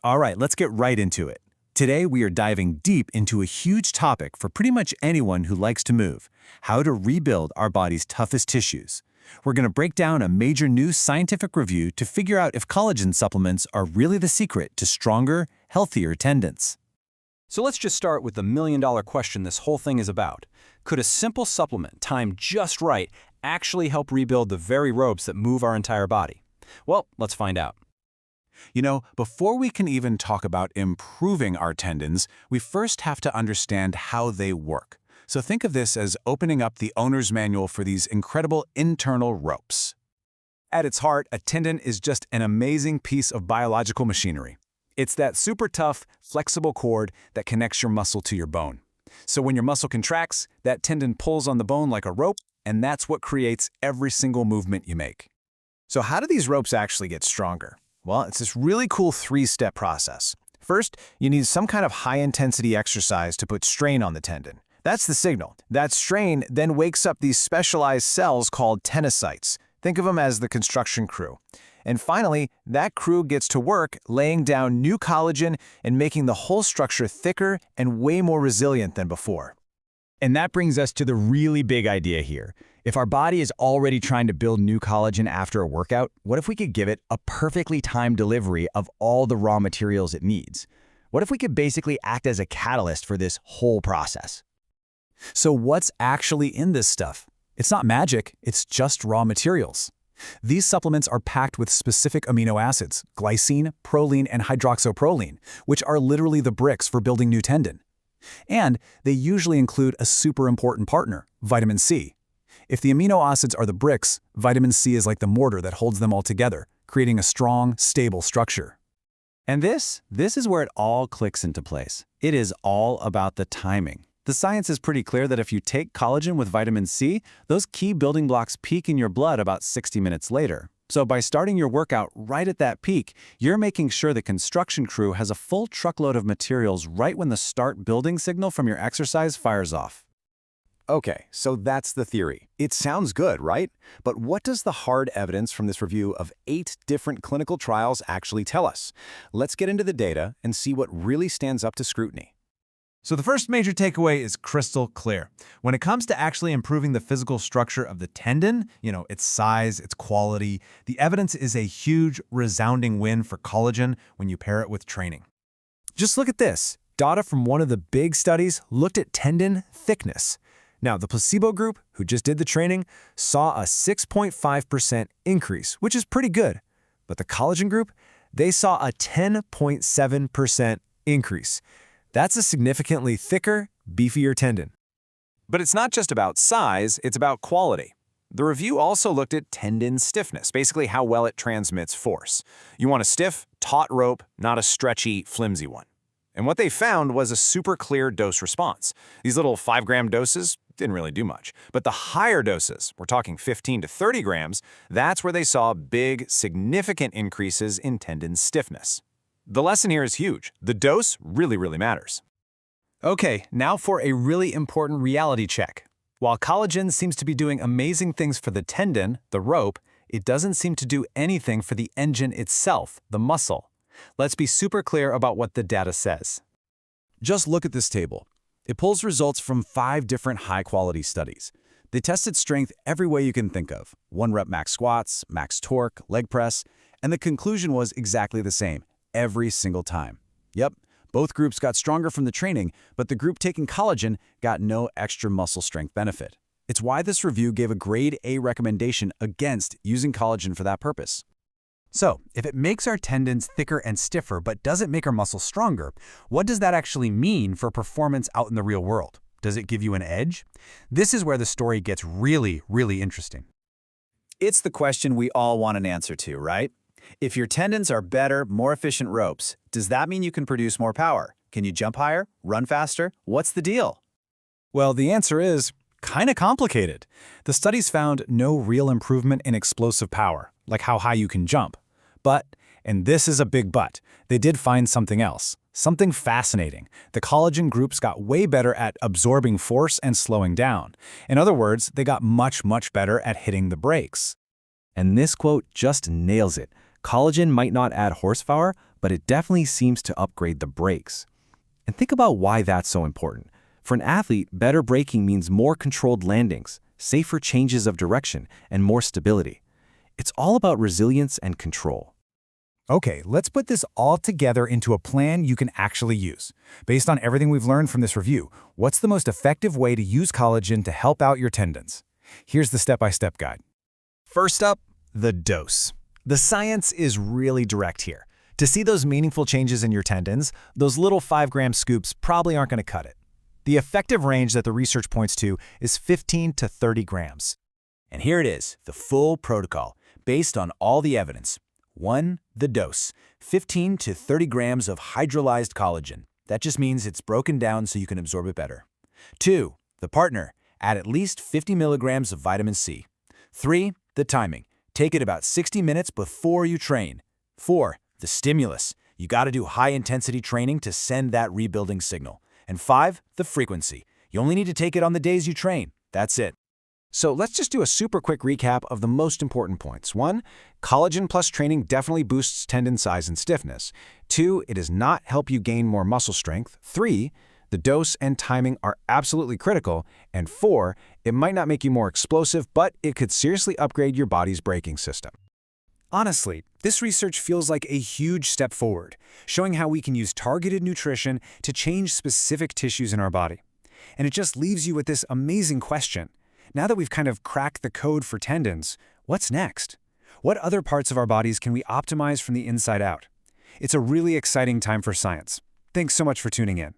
All right, let's get right into it. Today, we are diving deep into a huge topic for pretty much anyone who likes to move: how to rebuild our body's toughest tissues. We're going to break down a major new scientific review to figure out if collagen supplements are really the secret to stronger, healthier tendons. So let's just start with the million-dollar question this whole thing is about. Could a simple supplement, timed just right, actually help rebuild the very ropes that move our entire body? Well, let's find out. You know, before we can even talk about improving our tendons, we first have to understand how they work. So think of this as opening up the owner's manual for these incredible internal ropes. At its heart, a tendon is just an amazing piece of biological machinery. It's that super tough, flexible cord that connects your muscle to your bone. So when your muscle contracts, that tendon pulls on the bone like a rope, and that's what creates every single movement you make. So how do these ropes actually get stronger? Well, it's this really cool three-step process. First, you need some kind of high-intensity exercise to put strain on the tendon. That's the signal. That strain then wakes up these specialized cells called tenocytes. Think of them as the construction crew. And finally, that crew gets to work laying down new collagen and making the whole structure thicker and way more resilient than before. And that brings us to the really big idea here. If our body is already trying to build new collagen after a workout, what if we could give it a perfectly timed delivery of all the raw materials it needs? What if we could basically act as a catalyst for this whole process? So what's actually in this stuff? It's not magic, it's just raw materials. These supplements are packed with specific amino acids, glycine, proline, and hydroxyproline, which are literally the bricks for building new tendon. And they usually include a super important partner, vitamin C. If the amino acids are the bricks, vitamin C is like the mortar that holds them all together, creating a strong, stable structure. And this is where it all clicks into place. It is all about the timing. The science is pretty clear that if you take collagen with vitamin C, those key building blocks peak in your blood about 60 minutes later. So by starting your workout right at that peak, you're making sure the construction crew has a full truckload of materials right when the start building signal from your exercise fires off. Okay, so that's the theory. It sounds good, right? But what does the hard evidence from this review of 8 different clinical trials actually tell us? Let's get into the data and see what really stands up to scrutiny. So the first major takeaway is crystal clear. When it comes to actually improving the physical structure of the tendon, its size, its quality, the evidence is a huge, resounding win for collagen when you pair it with training. Just look at this. Data from one of the big studies looked at tendon thickness. Now, the placebo group, who just did the training, saw a 6.5% increase, which is pretty good. But the collagen group, they saw a 10.7% increase. That's a significantly thicker, beefier tendon. But it's not just about size, it's about quality. The review also looked at tendon stiffness, basically how well it transmits force. You want a stiff, taut rope, not a stretchy, flimsy one. And what they found was a super clear dose response. These little 5-gram doses didn't really do much. But the higher doses, we're talking 15 to 30 grams, that's where they saw big, significant increases in tendon stiffness. The lesson here is huge. The dose really matters. Okay, now for a really important reality check. While collagen seems to be doing amazing things for the tendon, the rope, it doesn't seem to do anything for the engine itself, the muscle. Let's be super clear about what the data says. Just look at this table. It pulls results from 5 different high-quality studies. They tested strength every way you can think of: 1-rep max squats, max torque, leg press, and the conclusion was exactly the same every single time. Yep, both groups got stronger from the training, but the group taking collagen got no extra muscle strength benefit. It's why this review gave a grade A recommendation against using collagen for that purpose. So, if it makes our tendons thicker and stiffer but doesn't make our muscles stronger, what does that actually mean for performance out in the real world? Does it give you an edge? This is where the story gets really interesting. It's the question we all want an answer to, right? If your tendons are better, more efficient ropes, does that mean you can produce more power? Can you jump higher? Run faster? What's the deal? Well, the answer is kind of complicated. The studies found no real improvement in explosive power, like how high you can jump. But, and this is a big but, they did find something else, something fascinating. The collagen groups got way better at absorbing force and slowing down. In other words, they got much better at hitting the brakes. And this quote just nails it. Collagen might not add horsepower, but it definitely seems to upgrade the brakes. And think about why that's so important. For an athlete, better braking means more controlled landings, safer changes of direction, and more stability. It's all about resilience and control. Okay, let's put this all together into a plan you can actually use. Based on everything we've learned from this review, what's the most effective way to use collagen to help out your tendons? Here's the step-by-step guide. First up, the dose. The science is really direct here. To see those meaningful changes in your tendons, those little 5-gram scoops probably aren't going to cut it. The effective range that the research points to is 15 to 30 grams. And here it is, the full protocol, based on all the evidence. 1. The dose, 15 to 30 grams of hydrolyzed collagen. That just means it's broken down so you can absorb it better. 2. The partner, add at least 50 milligrams of vitamin C. 3. The timing, take it about 60 minutes before you train. 4. The stimulus, you got to do high-intensity training to send that rebuilding signal. And 5. The frequency, you only need to take it on the days you train. That's it. So let's just do a super quick recap of the most important points. 1. Collagen plus training definitely boosts tendon size and stiffness. 2. It does not help you gain more muscle strength. 3. The dose and timing are absolutely critical. And 4. It might not make you more explosive, but it could seriously upgrade your body's braking system. Honestly, this research feels like a huge step forward, showing how we can use targeted nutrition to change specific tissues in our body. And it just leaves you with this amazing question. Now that we've kind of cracked the code for tendons, what's next? What other parts of our bodies can we optimize from the inside out? It's a really exciting time for science. Thanks so much for tuning in.